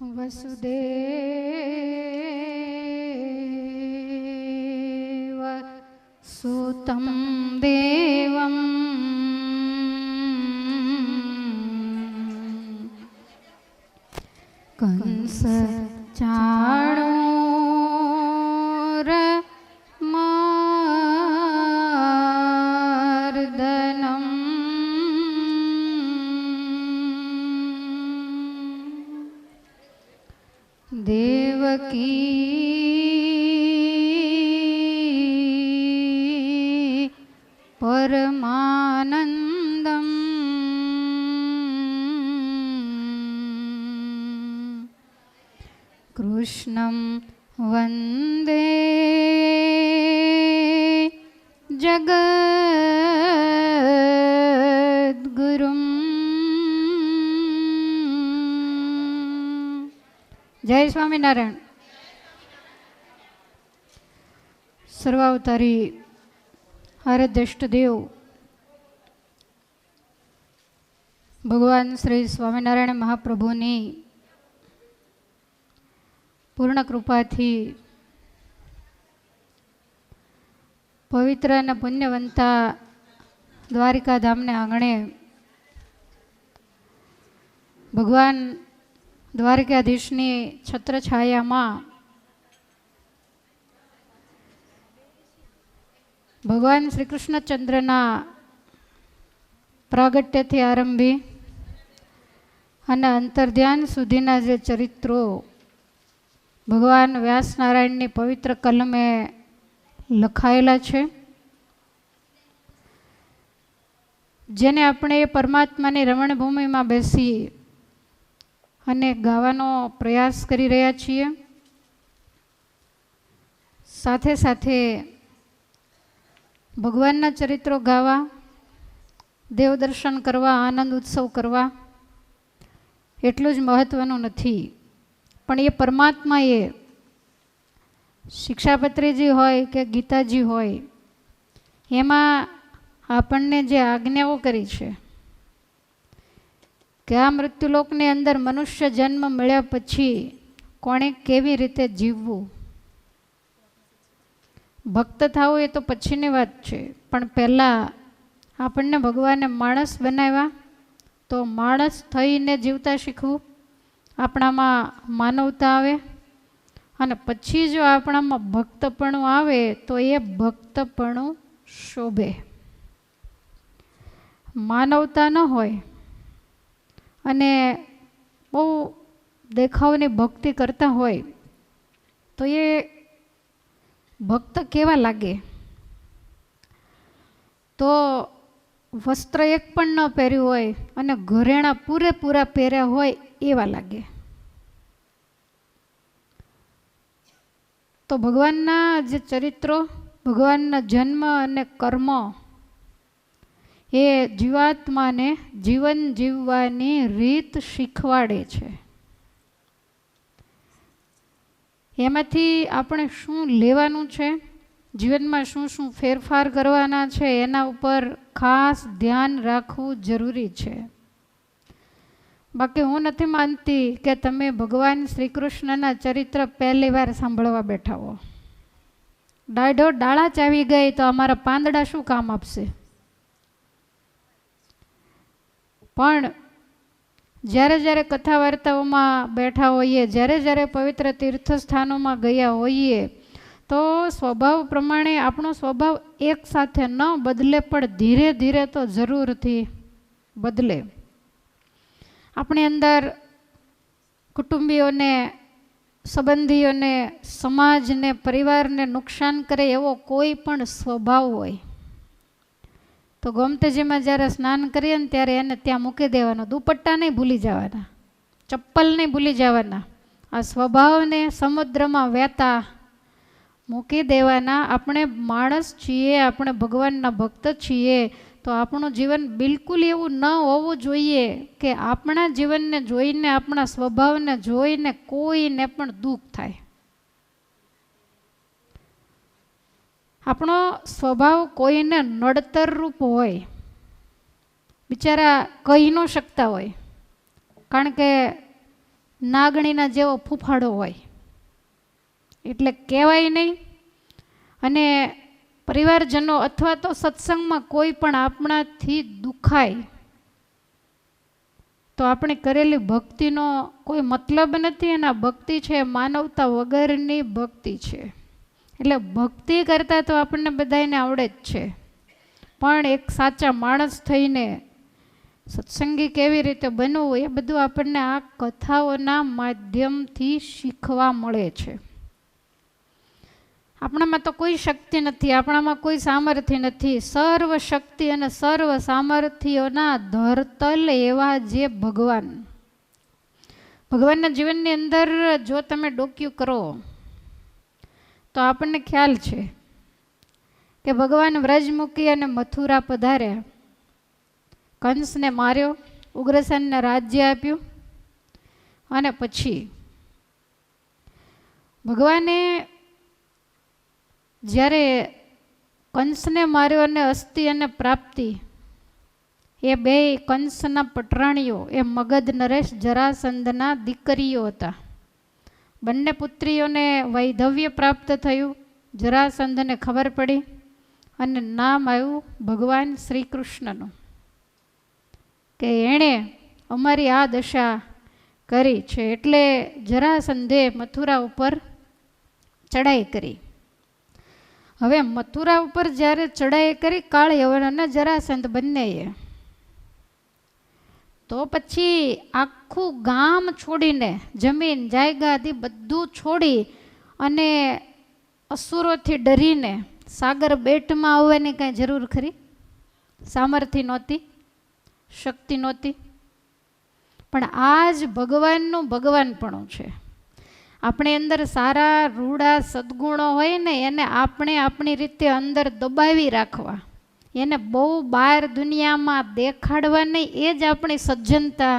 वसुदेव सुतं देवं कंस चाणूरमर्दनं देवकी परमानन्दं कृष्णं वन्दे जगद्गुरुम्। जय स्वामीनारायण। सर्वावतारी आराध्य देव भगवान श्री स्वामीनारायण महाप्रभुनी पूर्ण कृपाथी पवित्र અને પુણ્યવંતા દ્વારિકા ધામને આંગણે ભગવાન દ્વારકાધીશની છત્રછાયામાં ભગવાન શ્રી કૃષ્ણચંદ્રના પ્રાગટ્યથી આરંભી અને અંતર્ધ્યાન સુધીના જે ચરિત્રો ભગવાન વ્યાસનારાયણની પવિત્ર કલમે લખાયેલા છે, જેને આપણે પરમાત્માની રમણભૂમિમાં બેસી અને ગાવાનો પ્રયાસ કરી રહ્યા છીએ, સાથે સાથે ભગવાનના ચરિત્રો ગાવા, દેવદર્શન કરવા, આનંદ ઉત્સવ કરવા એટલું જ મહત્ત્વનું નથી, પણ એ પરમાત્માએ શિક્ષાપત્રીજી હોય કે ગીતાજી હોય એમાં આપણને જે આજ્ઞાઓ કરી છે કે આ મૃત્યુલોકની અંદર મનુષ્ય જન્મ મળ્યા પછી કોણે કેવી રીતે જીવવું. ભક્ત થવું એ તો પછીની વાત છે, પણ પહેલાં આપણને ભગવાને માણસ બનાવ્યા તો માણસ થઈને જીવતા શીખવું, આપણામાં માનવતા આવે, અને પછી જો આપણામાં ભક્તપણું આવે તો એ ભક્તપણું શોભે. માનવતા ન હોય અને બહુ દેખાવની ભક્તિ કરતા હોય તો એ ભક્ત કેવા લાગે? તો વસ્ત્ર એક પણ ન પહેર્યું હોય અને ઘરેણાં પૂરેપૂરા પહેર્યા હોય એવા લાગે. તો ભગવાનના જે ચરિત્રો, ભગવાનના જન્મ અને કર્મ એ જીવાત્માને જીવન જીવવાની રીત શીખવાડે છે. એમાંથી આપણે શું લેવાનું છે, જીવનમાં શું શું ફેરફાર કરવાના છે, એના ઉપર ખાસ ધ્યાન રાખવું જરૂરી છે. બાકી હું નથી માનતી કે તમે ભગવાન શ્રી કૃષ્ણના ચરિત્ર પહેલી વાર સાંભળવા બેઠા હો. દાઢો ડાળા જ આવી ગઈ તો અમારા પાંદડા શું કામ આપશે? પણ જ્યારે જ્યારે કથા વાર્તાઓમાં બેઠા હોઈએ, જ્યારે જ્યારે પવિત્ર તીર્થસ્થાનોમાં ગયા હોઈએ તો સ્વભાવ પ્રમાણે આપણો સ્વભાવ એક સાથે ન બદલે પણ ધીરે ધીરે તો જરૂરથી બદલે. આપણી અંદર કુટુંબીઓને, સંબંધીઓને, સમાજને, પરિવારને નુકસાન કરે એવો કોઈ પણ સ્વભાવ હોય તો ગોમતીજીમાં જ્યારે સ્નાન કરીએ ને ત્યારે એને ત્યાં મૂકી દેવાનો. દુપટ્ટા નહીં ભૂલી જવાના, ચપ્પલ નહીં ભૂલી જવાના. આ સ્વભાવને સમુદ્રમાં વહેતા મૂકી દેવાના. આપણે માણસ છીએ, આપણે ભગવાનના ભક્ત છીએ, તો આપણું જીવન બિલકુલ એવું ન હોવું જોઈએ કે આપણા જીવનને જોઈને, આપણા સ્વભાવને જોઈને કોઈને પણ દુઃખ થાય. આપણો સ્વભાવ કોઈને નડતર રૂપ હોય, બિચારા કહી ન શકતા હોય, કારણ કે નાગણીના જેવો ફૂફાડો હોય, એટલે કહેવાય નહીં. અને પરિવારજનો અથવા તો સત્સંગમાં કોઈ પણ આપણાથી દુખાય તો આપણે કરેલી ભક્તિનો કોઈ મતલબ નથી. અને આ ભક્તિ છે માનવતા વગરની ભક્તિ છે. એટલે ભક્તિ કરતાં તો આપણને બધાને આવડે જ છે, પણ એક સાચા માણસ થઈને સત્સંગી કેવી રીતે બનવું એ બધું આપણને આ કથાઓના માધ્યમથી શીખવા મળે છે. આપણામાં તો કોઈ શક્તિ નથી, આપણામાં કોઈ સામર્થ્ય નથી. સર્વ શક્તિ અને સર્વ સામર્થ્યોના ધરતલ એવા જે ભગવાનના જીવનની અંદર જો તમે ડોક્યું કરો તો આપણને ખ્યાલ છે કે ભગવાન વ્રજ મૂકી અને મથુરા પધાર્યા, કંસને માર્યો, ઉગ્રસેનને રાજ્ય આપ્યું, અને પછી ભગવાને જ્યારે કંસને માર્યો અને અસ્થિ અને પ્રાપ્તિ એ બે કંસના પટરાણીઓ એ મગધ નરેશ જરાસંધના દીકરીઓ હતા. બંને પુત્રીઓને વૈધવ્ય પ્રાપ્ત થયું. જરાસંધને ખબર પડી અને નામ આવ્યું ભગવાન શ્રી કૃષ્ણનું, કે એણે અમારી આ દશા કરી છે. એટલે જરાસંધે મથુરા ઉપર ચડાઈ કરી. હવે મથુરા ઉપર જ્યારે ચડાઈ કરી કાળ યવન અને જરાસંધ બંનેએ, તો પછી આખું ગામ છોડીને, જમીન જાયગાદી બધું છોડી અને અસુરોથી ડરીને સાગર બેટમાં આવવાની કાંઈ જરૂર ખરી? સામર્થ્ય નહોતી, શક્તિ નહોતી. પણ આ જ ભગવાનનું ભગવાનપણું છે. આપણી અંદર સારા રૂડા સદ્ગુણો હોય ને એને આપણે આપણી રીતે અંદર દબાવી રાખવા, એને બહુ બહાર દુનિયામાં દેખાડવા નહીં. એ જ આપણી સજ્જનતા.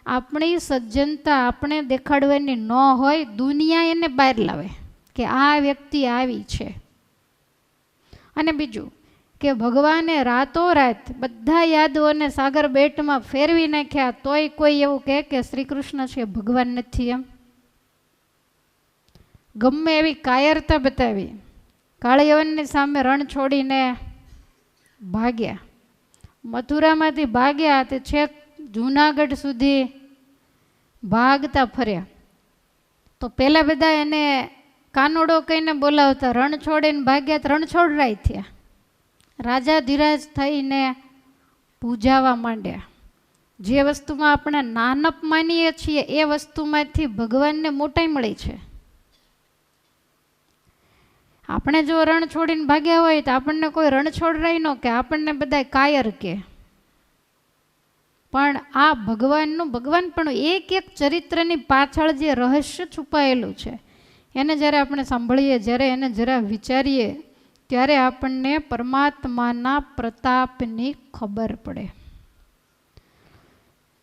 આપણી સજ્જનતા આપણે દેખાડવાની ન હોય, દુનિયા એને બહાર લાવે કે આ વ્યક્તિ આવી છે. અને બીજું કે ભગવાને રાતોરાત બધા યાદોને સાગર બેટમાં ફેરવી નાખ્યા, તોય કોઈ એવું કહે કે શ્રી કૃષ્ણ છે ભગવાન નથી એમ. ગમે એવી કાયરતા બતાવી, કાળયવનની સામે રણ છોડીને ભાગ્યા. મથુરામાંથી ભાગ્યા તે છેક જૂનાગઢ સુધી ભાગતા ફર્યા. તો પહેલાં બધા એને કાનુડો કહીને બોલાવતા, રણ છોડીને ભાગ્યા તો રણછોડરાય થયા. રાજા ધીરાજ થઈને પૂજાવા માંડ્યા. જે વસ્તુમાં આપણે નાનપ માનીએ છીએ એ વસ્તુમાંથી ભગવાનને મોટાઈ મળી છે. આપણે જો રણ છોડીને ભાગ્યા હોય તો આપણને કોઈ રણછોડરાય ન કે, આપણને બધા કાયર કે. પણ આ ભગવાનનું ભગવાન એક એક ચરિત્રની પાછળ જે રહસ્ય છુપાયેલું છે એને જ્યારે આપણે સાંભળીએ, જ્યારે એને જરા વિચારીએ, ત્યારે આપણને પરમાત્માના પ્રતાપની ખબર પડે.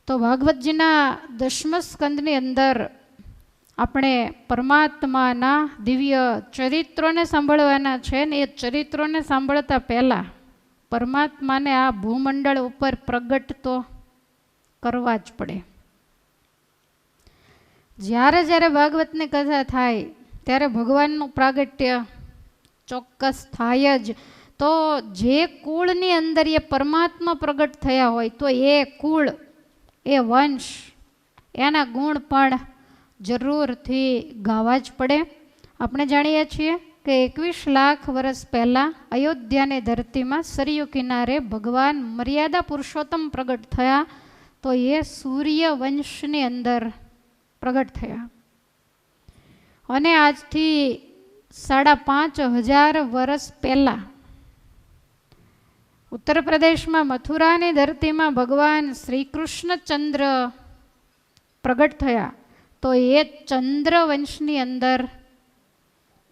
તો ભાગવતજીના 10મ સ્કંદની અંદર આપણે પરમાત્માના દિવ્ય ચરિત્રોને સાંભળવાના છે. ને એ ચરિત્રોને સાંભળતા પહેલાં પરમાત્માને આ ભૂમંડળ ઉપર પ્રગટ તો કરવા જ પડે. જ્યારે જ્યારે ભાગવતની કથા થાય ત્યારે ભગવાનનું પ્રાગટ્ય ચોક્કસ થાય જ. તો જે કુળની અંદર એ પરમાત્મા પ્રગટ થયા હોય તો એ કુળ, એ વંશ, એના ગુણ પણ જરૂરથી ગાવા જ પડે. આપણે જાણીએ છીએ કે 21 લાખ વર્ષ પહેલાં અયોધ્યાની ધરતીમાં સરયુ કિનારે ભગવાન મર્યાદા પુરુષોત્તમ પ્રગટ થયા. તો એ સૂર્ય વંશની અંદર પ્રગટ થયા. અને આજથી 5500 વર્ષ પહેલાં ઉત્તર પ્રદેશમાં મથુરાની ધરતીમાં ભગવાન શ્રી કૃષ્ણચંદ્ર પ્રગટ થયા. તો એ ચંદ્રવંશની અંદર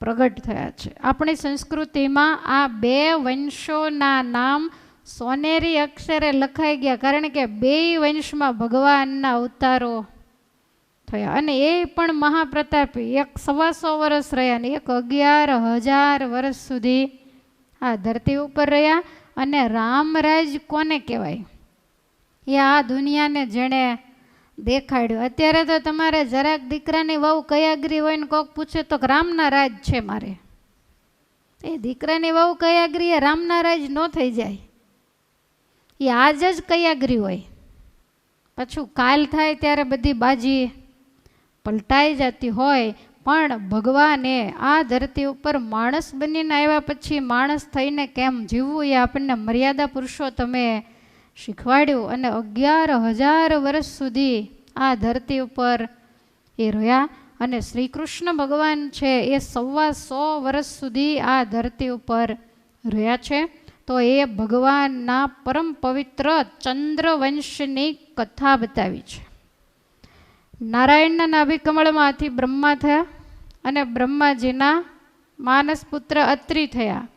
પ્રગટ થયા છે. આપણી સંસ્કૃતિમાં આ બે વંશોના નામ સોનેરી અક્ષરે લખાઈ ગયા, કારણ કે બે વંશમાં ભગવાનના અવતારો થયા. અને એ પણ મહાપ્રતાપી, એક 125 વર્ષ રહ્યા ને એક 11,000 વર્ષ સુધી આ ધરતી ઉપર રહ્યા. અને રામરાજ કોને કહેવાય? એ આ દુનિયાને જેણે દેખાડ્યો. અત્યારે તો તમારે જરાક દીકરાની વહુ કયાગરી હોય ને કોક પૂછે તો રામના રાજ છે મારે. એ દીકરાની વહુ કયાગરી એ રામના રાજ ન થઈ જાય, એ આજ જ કયાગરી હોય. પાછું કાલ થાય ત્યારે બધી બાજી પલટાઈ જતી હોય. પણ ભગવાને આ ધરતી ઉપર માણસ બનીને આવ્યા પછી માણસ થઈને કેમ જીવવું એ આપણને મર્યાદા પુરુષોત્તમે શીખવાડ્યું. અને 11,000 વર્ષ સુધી આ ધરતી ઉપર એ રહ્યા. અને શ્રી કૃષ્ણ ભગવાન છે એ 125 વર્ષ સુધી આ ધરતી ઉપર રહ્યા છે. તો એ ભગવાનના પરમ પવિત્ર ચંદ્રવંશની કથા બતાવી છે. નારાયણના નાભિકમળમાંથી બ્રહ્મા થયા અને બ્રહ્માજીના માનસપુત્ર અત્રિ થયા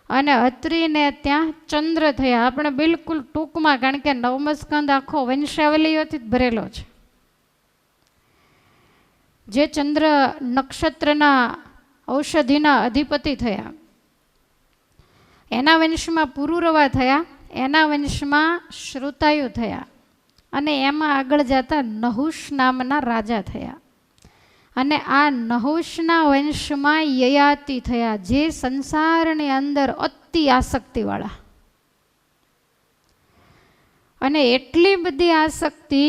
અને અત્રિને ત્યાં ચંદ્ર થયા. આપણે બિલકુલ ટૂંકમાં, કારણ કે 9મો સ્કંદ આખો વંશાવલીઓથી જ ભરેલો છે. જે ચંદ્ર નક્ષત્રના ઔષધિના અધિપતિ થયા, એના વંશમાં પુરુરવા થયા, એના વંશમાં શ્રુતાયુ થયા અને એમાં આગળ જતા નહુષ નામના રાજા થયા. અને આ નહુષના વંશમાં યયાતિ થયા, જે સંસારની અંદર અતિ આસક્તિવાળા. અને એટલી બધી આસક્તિ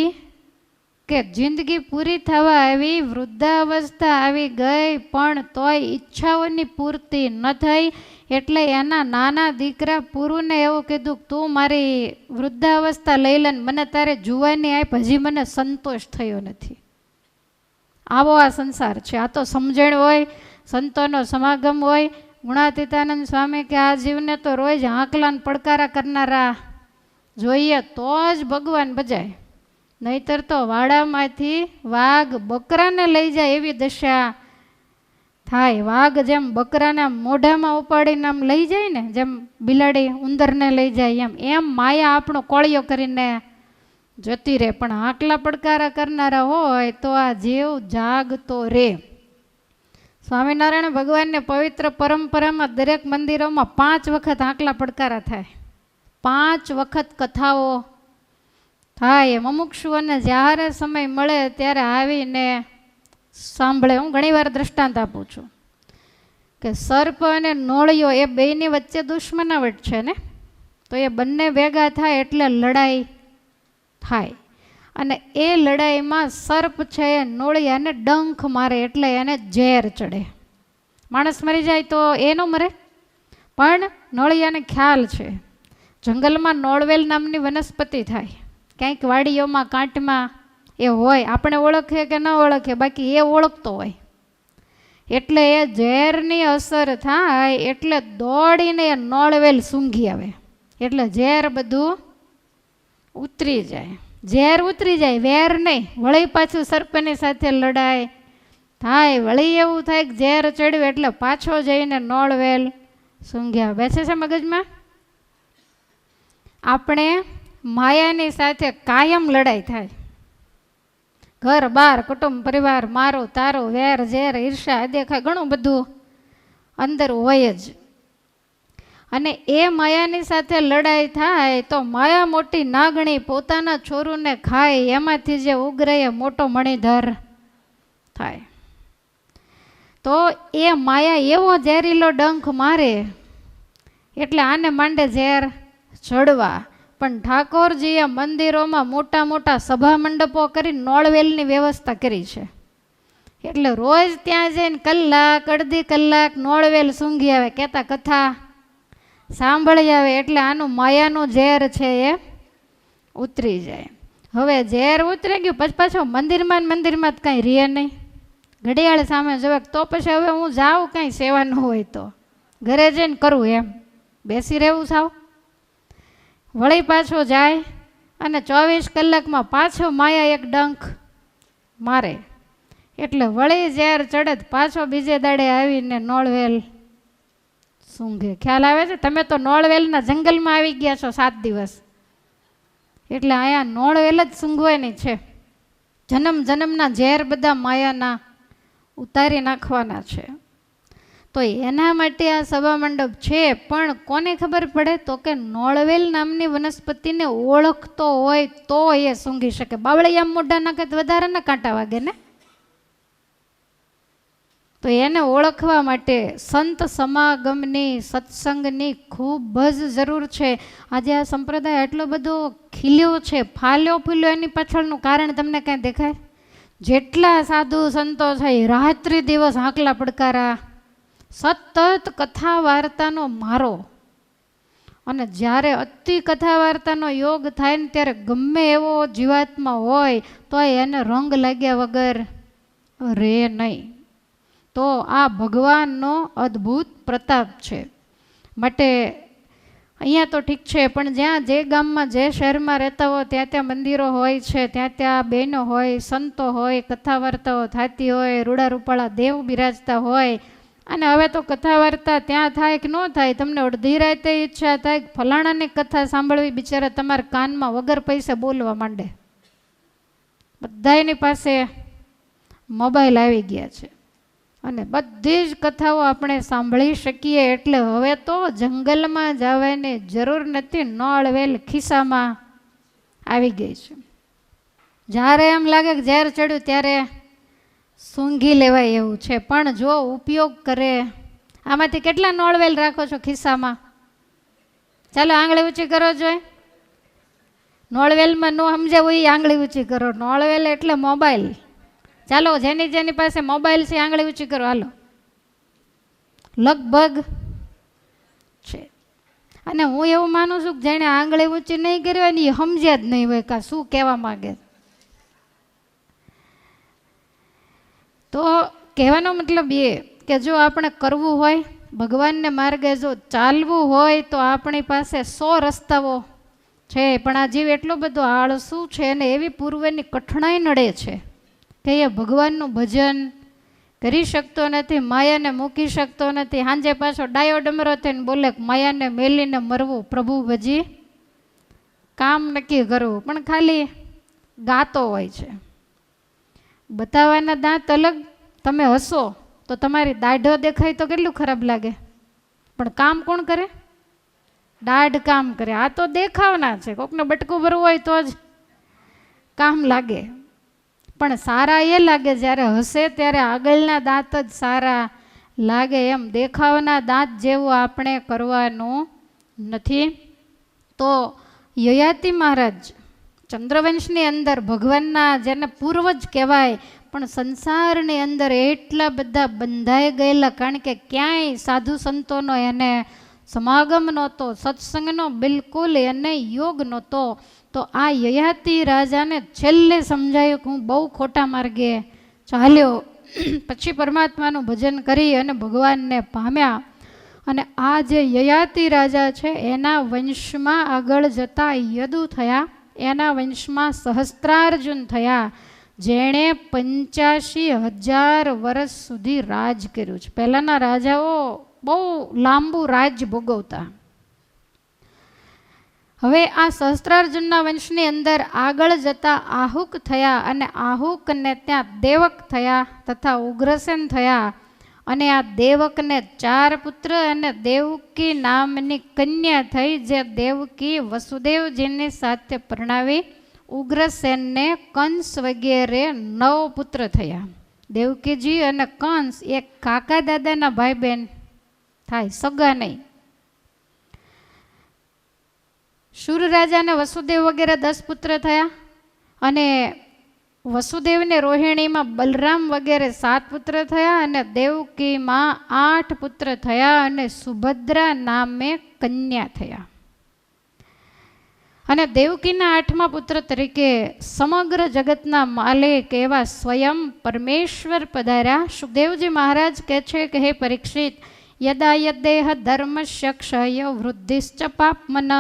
કે જિંદગી પૂરી થવા આવી, વૃદ્ધાવસ્થા આવી ગઈ, પણ તોય ઈચ્છાઓની પૂર્તિ ન થઈ. એટલે એના નાના દીકરા પુરુને એવું કીધું, તું મારી વૃદ્ધાવસ્થા લઈ લે, મને તારે જુવાની આપ, હજી મને સંતોષ થયો નથી. આવો આ સંસાર છે. આ તો સમજણ હોય, સંતોનો સમાગમ હોય. ગુણાતીતાનંદ સ્વામી કે આ જીવને તો રોજ હાંકલાન પડકારા કરનારા જોઈએ તો જ ભગવાન બજાય, નહીતર તો વાડામાંથી વાઘ બકરાને લઈ જાય એવી દશા થાય. વાઘ જેમ બકરાને મોઢામાં ઉપાડીને આમ લઈ જાય ને, જેમ બિલાડી ઉંદરને લઈ જાય, એમ માયા આપણો કોળિયો કરીને જતી રહે. પણ આકલા પડકારા કરનારા હોય તો આ જીવ જાગતો રે. સ્વામિનારાયણ ભગવાનને પવિત્ર પરંપરામાં દરેક મંદિરોમાં 5 વખત આકલા પડકારા થાય, 5 વખત કથાઓ થાય. મુમુક્ષુઓને જ્યારે સમય મળે ત્યારે આવીને સાંભળે. હું ઘણીવાર દ્રષ્ટાંત આપું છું કે સર્પ અને નોળિયો એ બેયની વચ્ચે દુશ્મનાવટ છે ને, તો એ બંને ભેગા થાય એટલે લડાઈ થાય. અને એ લડાઈમાં સર્પ છે એ નોળિયાને ડંખ મારે એટલે એને ઝેર ચડે. માણસ મરી જાય તો એ ન મરે, પણ નોળિયાને ખ્યાલ છે. જંગલમાં નોળવેલ નામની વનસ્પતિ થાય, ક્યાંક વાડીઓમાં કાંટમાં એ હોય, આપણે ઓળખીએ કે ન ઓળખીએ, બાકી એ ઓળખતો હોય. એટલે એ ઝેરની અસર થાય એટલે દોડીને એ નોળવેલ સૂંઘી આવે, એટલે ઝેર બધું ઉતરી જાય. ઝેર ઉતરી જાય, વેર નહીં. વળી પાછું સર્પની સાથે લડાઈ થાય, વળી એવું થાય કે ઝેર ચડ્યું એટલે પાછો જઈને નોળવેલ સૂંઘ્યા. બેસે છે મગજમાં? આપણે માયાની સાથે કાયમ લડાઈ થાય. ઘર બાર કુટુંબ પરિવાર, મારો તારો, વેર ઝેર ઈર્ષા અદેખા ઘણું બધું અંદર હોય જ. અને એ માયાની સાથે લડાઈ થાય તો માયા મોટી નાગણી પોતાના છોરુને ખાય, એમાંથી જે ઉગ્ર એ મોટો મણિધર થાય. તો એ માયા એવો ઝેરીલો ડંખ મારે એટલે આને માંડે ઝેર ચડવા. પણ ઠાકોરજીએ મંદિરોમાં મોટા મોટા સભા મંડપો કરી નોળવેલની વ્યવસ્થા કરી છે. એટલે રોજ ત્યાં જઈને કલાક અડધી કલાક નોળવેલ સૂંઘી આવે, કહેતા કથા સાંભળી આવે, એટલે આનું માયાનું ઝેર છે એ ઉતરી જાય. હવે ઝેર ઉતરી ગયું પછી પાછો મંદિરમાં જ કાંઈ રહે નહીં. ઘડિયાળ સામે જોવે તો પછી હવે હું જાઉં કાંઈ સેવા ન હોય તો ઘરે જઈને કરું, એમ બેસી રહેવું સાવ. વળી પાછો જાય અને 24 કલાકમાં પાછો માયા એક ડંખ મારે એટલે વળી ઝેર ચડે પાછો બીજે દાડે આવીને નોળવેલ સૂંઘે. ખ્યાલ આવે છે? તમે તો નોળવેલના જંગલમાં આવી ગયા છો 7 દિવસ, એટલે અહીંયા નોળવેલ જ સૂંઘવાની છે. જન્મ જન્મના ઝેર બધા માયાના ઉતારી નાખવાના છે. તો તો એના માટે આ સભા મંડપ છે. પણ કોને ખબર પડે? તો કે નોળવેલ નામની વનસ્પતિને ઓળખતો હોય તો એ સૂંઘી શકે. બાવળિયા મોઢા નાખે તો વધારે ના કાંટા વાગે ને. તો એને ઓળખવા માટે સંત સમાગમની, સત્સંગની ખૂબ જ જરૂર છે. આજે આ સંપ્રદાય એટલો બધો ખીલ્યો છે, ફાલ્યો ફૂલ્યો, એની પાછળનું કારણ તમને કાંઈ દેખાય? જેટલા સાધુ સંતો છે રાત્રિ દિવસ હાંકલા પડકારા, સતત કથા વાર્તાનો મારો. અને જ્યારે અતિ કથા વાર્તાનો યોગ થાય ને ત્યારે ગમે એવો જીવાત્મા હોય તો એને રંગ લાગ્યા વગર રે નહીં. તો આ ભગવાનનો અદ્ભુત પ્રતાપ છે. માટે અહીંયા તો ઠીક છે, પણ જ્યાં જે ગામમાં જે શહેરમાં રહેતા હોય ત્યાં ત્યાં મંદિરો હોય છે, ત્યાં ત્યાં બહેનો હોય, સંતો હોય, કથા વાર્તાઓ થતી હોય, રૂડા રૂપાળા દેવ બિરાજતા હોય. અને હવે તો કથા વાર્તા ત્યાં થાય કે ન થાય, તમને અડધી રાતે ઈચ્છા થાય કે ફલાણાની કથા સાંભળવી, બિચારા તમારા કાનમાં વગર પૈસે બોલવા માંડે. બધાની પાસે મોબાઈલ આવી ગયા છે અને બધી જ કથાઓ આપણે સાંભળી શકીએ. એટલે હવે તો જંગલમાં જવાની જરૂર નથી, નળવેલ ખિસ્સામાં આવી ગઈ છે. જ્યારે એમ લાગે કે ઝેર ચડ્યું ત્યારે સૂંઘી લેવાય એવું છે. પણ જો ઉપયોગ કરે, આમાંથી કેટલા નળવેલ રાખો છો ખિસ્સામાં? ચાલો આંગળી ઊંચી કરો જોઈએ. નળવેલમાં ન સમજાવું એ આંગળી ઊંચી કરો. નળવેલ એટલે મોબાઈલ. ચાલો જેની જેની પાસે મોબાઈલ છે આંગળી ઊંચી કરો. હાલો, લગભગ છે. અને હું એવું માનું છું કે જેણે આંગળી ઊંચી નહીં કરી હોય ને એ સમજ્યા જ નહીં હોય કે શું કહેવા માગે. તો કહેવાનો મતલબ એ કે જો આપણે કરવું હોય, ભગવાનને માર્ગે જો ચાલવું હોય તો આપણી પાસે 100 રસ્તાઓ છે. પણ આ જીવ એટલો બધો આળસુ છે અને એવી પૂર્વની કઠણાઈ નડે છે કે એ ભગવાનનું ભજન કરી શકતો નથી, માયાને મૂકી શકતો નથી. સાંજે પાછો ડાયો ડમરો થઈને બોલે કે માયાને મેલીને મરવું, પ્રભુ ભજી કામ નક્કી કરવું. પણ ખાલી ગાતો હોય છે. બતાવવાના દાંત અલગ. તમે હસો તો તમારી દાઢો દેખાય તો કેટલું ખરાબ લાગે, પણ કામ કોણ કરે? દાઢ કામ કરે. આ તો દેખાવના છે. કોકને બટકું ભરવું હોય તો જ કામ લાગે. પણ સારા એ લાગે જ્યારે હસે ત્યારે આગળના દાંત જ સારા લાગે. એમ દેખાવના દાંત જેવું આપણે કરવાનું નથી. તો યયાતિ મહારાજ ચંદ્રવંશની અંદર ભગવાનના, જેને પૂર્વજ કહેવાય, પણ સંસારની અંદર એટલા બધા બંધાઈ ગયેલા, કારણ કે ક્યાંય સાધુ સંતોનો એને સમાગમ નહોતો, સત્સંગનો બિલકુલ એને યોગ નહોતો. તો આ યયાતિ રાજાને છેલ્લે સમજાયું કે હું બહુ ખોટા માર્ગે ચાલ્યો, પછી પરમાત્માનું ભજન કરી અને ભગવાનને પામ્યા. અને આ જે યયાતિ રાજા છે એના વંશમાં આગળ જતા યદુ થયા, એના વંશમાં સહસ્ત્રાર્જુન થયા, જેણે 85,000 વર્ષ સુધી રાજ કર્યું છે. પહેલાંના રાજાઓ બહુ લાંબુ રાજ ભોગવતા. હવે આ સહસ્ત્રાર્જુનના વંશની અંદર આગળ જતા આહુક થયા અને આહુકને ત્યાં દેવક થયા તથા ઉગ્રસેન થયા. અને આ દેવકને 4 પુત્ર અને દેવકી નામની કન્યા થઈ, જે દેવકી વસુદેવજીની સાથે પરણાવી ઉગ્રસેનને કંસ વગેરે 9 પુત્ર થયા. દેવકીજી અને કંસ એક કાકા દાદાના ભાઈ બહેન થાય, સગા નહીં. શુર રાજાને વસુદેવ વગેરે 10 પુત્ર થયા. અને વસુદેવને રોહિણીમાં બલરામ વગેરે 7 પુત્ર થયા. અને દેવકીમાં 8 પુત્ર થયા અને સુભદ્રા નામે કન્યા થયા. અને દેવકીના 8મા પુત્ર તરીકે સમગ્ર જગતના માલિક એવા સ્વયં પરમેશ્વર પધાર્યા. સુખદેવજી મહારાજ કહે છે કે હે પરીક્ષિત, યદા યદેહ ધર્મસ્ય ક્ષય વૃદ્ધિશ્ચ પાપમનઃ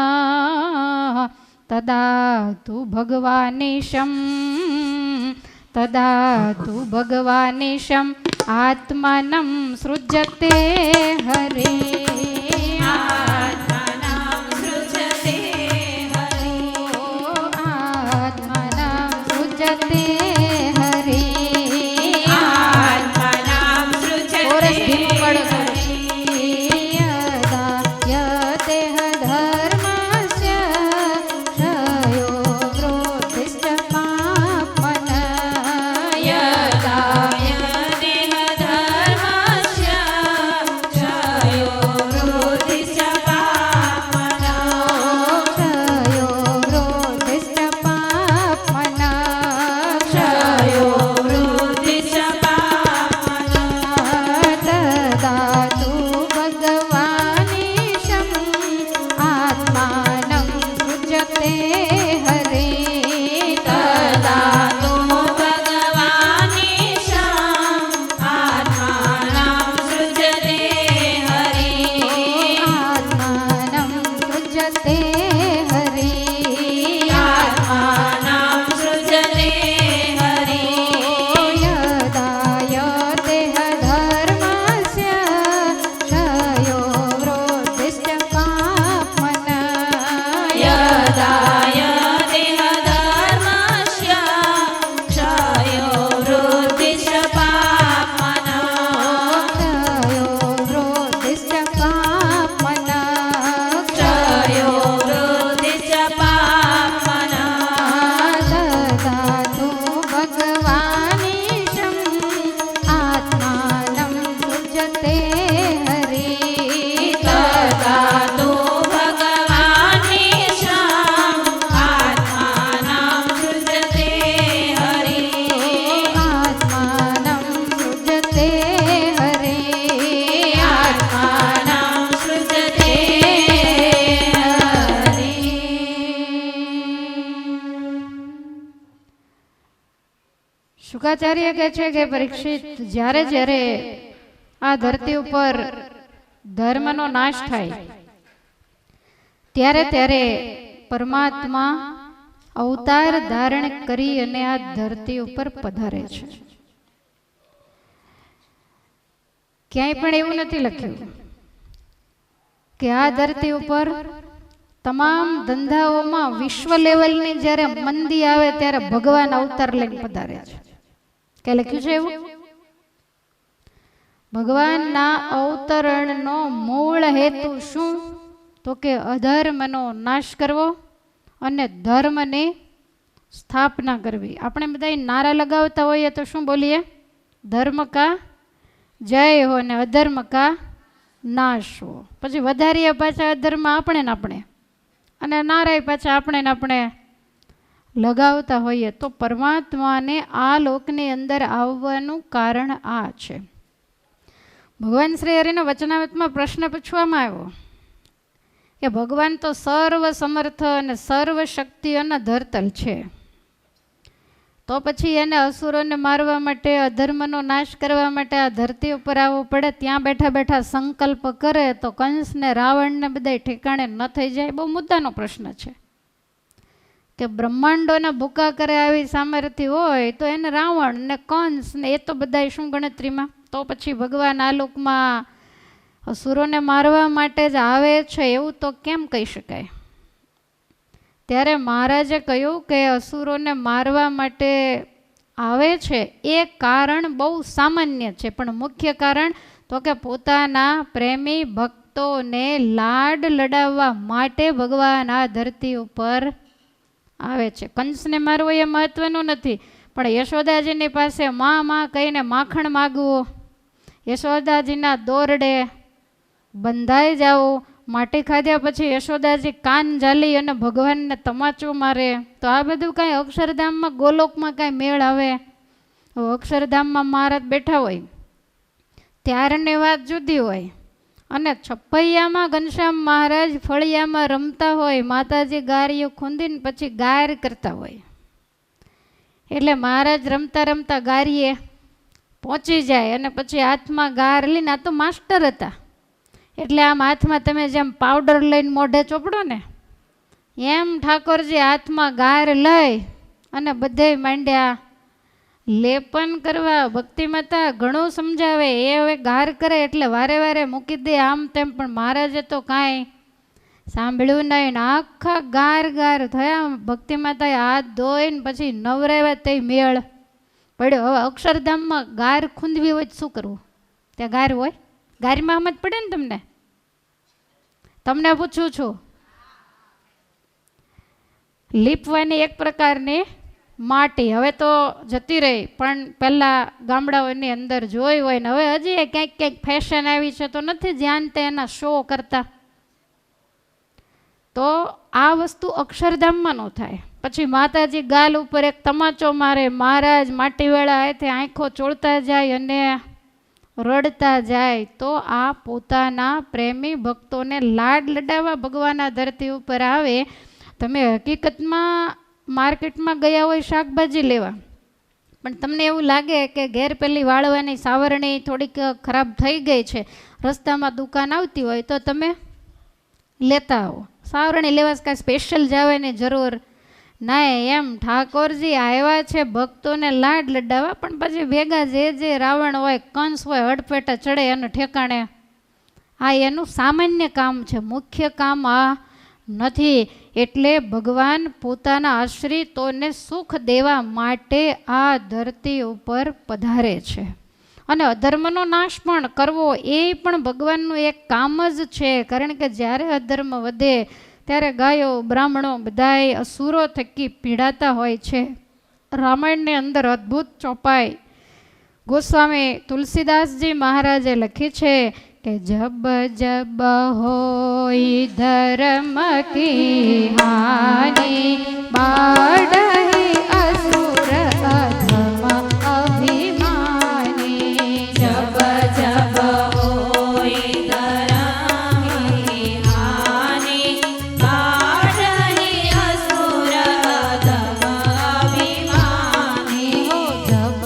તદા તુ ભગવાનેશમ આત્માનં સૃજતે હરે. શુકાચાર્ય કહે છે કે પરીક્ષિત, જ્યારે જ્યારે આ ધરતી ઉપર ધર્મનો નાશ થાય ત્યારે ત્યારે પરમાત્મા અવતાર ધારણ કરી અને આ ધરતી ઉપર પધારે છે. ક્યાંય પણ એવું નથી લખ્યું કે આ ધરતી ઉપર તમામ ધંધાઓમાં વિશ્વ લેવલની જ્યારે મંદી આવે ત્યારે ભગવાન અવતાર લઈને પધારે છે. કે લખ્યું છે એવું? ભગવાનના અવતરણનો મૂળ હેતુ શું? તો કે અધર્મનો નાશ કરવો અને ધર્મની સ્થાપના કરવી. આપણે બધા નારા લગાવતા હોઈએ તો શું બોલીએ? ધર્મ કા જય હો ને અધર્મ કા નાશ હો. પછી વધારીએ પાછા અધર્મ આપણે ને આપણે, અને નારાય પાછા આપણે ને આપણે લગાવતા હોઈએ. તો પરમાત્માને આ લોકની અંદર આવવાનું કારણ આ છે. ભગવાન શ્રી હરિનો વચનામૃતમાં પ્રશ્ન પૂછવામાં આવ્યો કે ભગવાન તો સર્વ સમર્થ અને સર્વ શક્તિઓના ધરતલ છે, તો પછી એને અસુરોને મારવા માટે, અધર્મનો નાશ કરવા માટે આ ધરતી ઉપર આવવું પડે. ત્યાં બેઠા બેઠા સંકલ્પ કરે તો કંસને, રાવણને બધા ઠેકાણે ન થઈ જાય? બહુ મુદ્દાનો પ્રશ્ન છે કે બ્રહ્માંડોના ભૂકા કરે આવી સામર્થ્ય હોય તો એને રાવણ ને કંસ ને એ તો બધા શું ગણતરીમાં? તો પછી ભગવાન આ લોકમાં અસુરોને મારવા માટે જ આવે છે એવું તો કેમ કહી શકાય? ત્યારે મહારાજે કહ્યું કે અસુરોને મારવા માટે આવે છે એ કારણ બહુ સામાન્ય છે, પણ મુખ્ય કારણ તો કે પોતાના પ્રેમી ભક્તોને લાડ લડાવવા માટે ભગવાન આ ધરતી ઉપર આવે છે. કંસને મારવો એ મહત્વનું નથી, પણ યશોદાજીની પાસે માં માં કહીને માખણ માગવું, યશોદાજીના દોરડે બંધાઈ જાઓ, માટી ખાધ્યા પછી યશોદાજી કાન ઝાલી અને ભગવાનને તમાચો મારે, તો આ બધું કાંઈ અક્ષરધામમાં ગોલોકમાં કાંઈ મેળ આવે? અક્ષરધામમાં મહારાજ બેઠા હોય ત્યારની વાત જુદી હોય, અને છપૈયામાં ઘનશ્યામ મહારાજ ફળિયામાં રમતા હોય, માતાજી ગારીઓ ખૂંદીને પછી ગાર કરતા હોય. એટલે મહારાજ રમતા રમતા ગારીએ પહોંચી જાય અને પછી હાથમાં ગાર લઈને, આ તો માસ્ટર હતા એટલે આમ હાથમાં તમે જેમ પાવડર લઈને મોઢે ચોપડો ને એમ ઠાકોરજી હાથમાં ગાર લઈ અને બધે માંડ્યા લેપન કરવા. ભક્તિ માતા ઘણું સમજાવે, એ હવે ગાર કરે એટલે વારે વારે મૂકી દે આમ તેમ, પણ મહારાજે તો કાંઈ સાંભળ્યું નહીં ને આખા ગાર ગાર થયા. ભક્તિ માતાએ હાથ ધોઈને પછી નવરાવ્યા તે મેળ પડ્યો. હવે અક્ષરધામમાં ગાર ખૂંદવી હોય શું કરવું? ત્યાં ગાર હોય? ગારમાં સમજ પડે ને તમને? તમને પૂછું છું. લીપવાની એક પ્રકારની માટી હવે તો જતી રહી, પણ પહેલાં ગામડાઓની અંદર જોઈ હોય ને હવે હજી ક્યાંક ક્યાંક ફેશન આવી છે તો નથી ધ્યાન તે એના શો કરતા. તો આ વસ્તુ અક્ષરધામમાં ન થાય. પછી માતાજી ગાલ ઉપર એક તમાચો મારે, મહારાજ માટીવાળા હાથે આંખો ચોળતા જાય અને રડતા જાય. તો આ પોતાના પ્રેમી ભક્તોને લાડ લડાવવા ભગવાન આ ધરતી ઉપર આવે. તમે હકીકતમાં માર્કેટમાં ગયા હોય શાકભાજી લેવા, પણ તમને એવું લાગે કે ઘેર પેલી વાળવાની સાવરણી થોડીક ખરાબ થઈ ગઈ છે, રસ્તામાં દુકાન આવતી હોય તો તમે લેતા આવો. સાવરણી લેવા કાંઈ સ્પેશિયલ જવાની જરૂર ના. એમ ઠાકોરજી આવ્યા છે ભક્તોને લાડ લડાવવા, પણ પછી ભેગા જે રાવણ હોય, કંસ હોય, હડફેટા ચડે અને ઠેકાણે. આ એનું સામાન્ય કામ છે, મુખ્ય કામ આ નથી. એટલે ભગવાન પોતાના આશ્રિતોને સુખ દેવા માટે આ ધરતી ઉપર પધારે છે. અને અધર્મનો નાશ પણ કરવો એ પણ ભગવાનનું એક કામ જ છે. કારણ કે જ્યારે અધર્મ વધે ત્યારે ગાયો, બ્રાહ્મણો બધાય અસુરો થકી પીડાતા હોય છે. રામાયણની અંદર અદ્ભુત ચોપાઈ ગોસ્વામી તુલસીદાસજી મહારાજે લખી છે કે જબ જબ હોય ધર્મ કી હાનિ બાઢહી અસુર અધમ અભિમાની. જબ જબ હોય ધર્મ કી હાનિ બાઢહી અસુર અધમ અભિમાની. જબ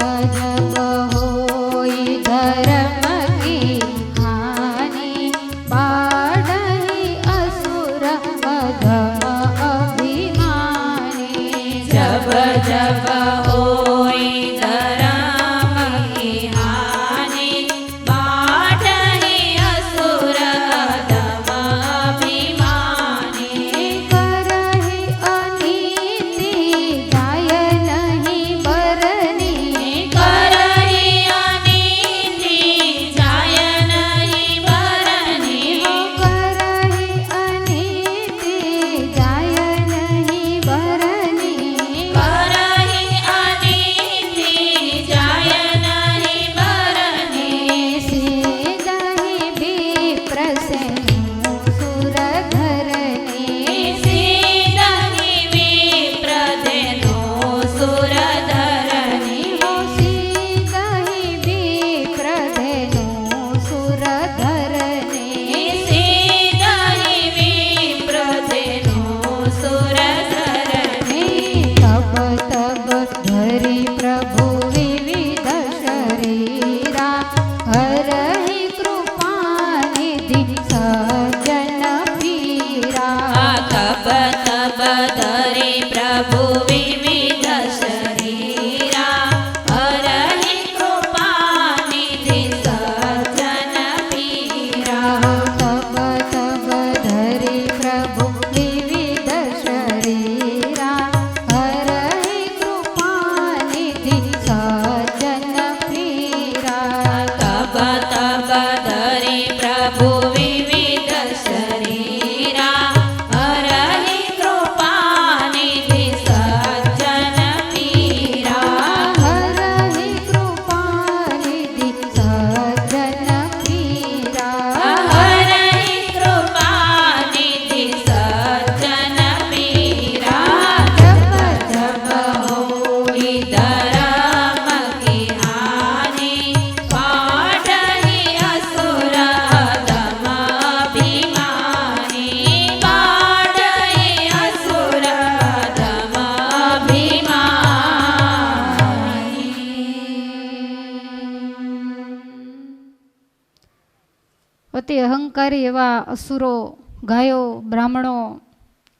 અતિ અહંકારી એવા અસુરો, ગાયો, બ્રાહ્મણો,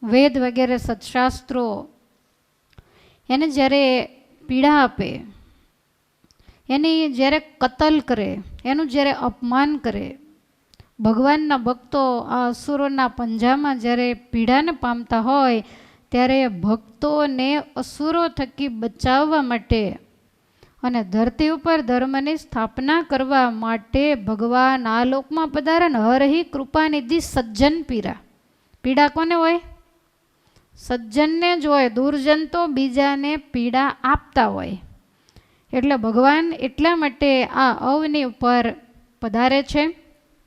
વેદ વગેરે સત્શાસ્ત્રો એને જ્યારે પીડા આપે, એની જ્યારે કતલ કરે, એનું જ્યારે અપમાન કરે, ભગવાનના ભક્તો આ અસુરોના પંજામાં જ્યારે પીડાને પામતા હોય ત્યારે ભક્તોને અસુરો થકી બચાવવા માટે અને ધરતી ઉપર ધર્મની સ્થાપના કરવા માટે ભગવાન આ લોકમાં પધારે. હરહી કૃપાનિધિ સજ્જન પીરા. પીડા કોને હોય? સજ્જનને જ હોય. દુર્જન તો બીજાને પીડા આપતા હોય. એટલે ભગવાન એટલા માટે આ અવની ઉપર પધારે છે.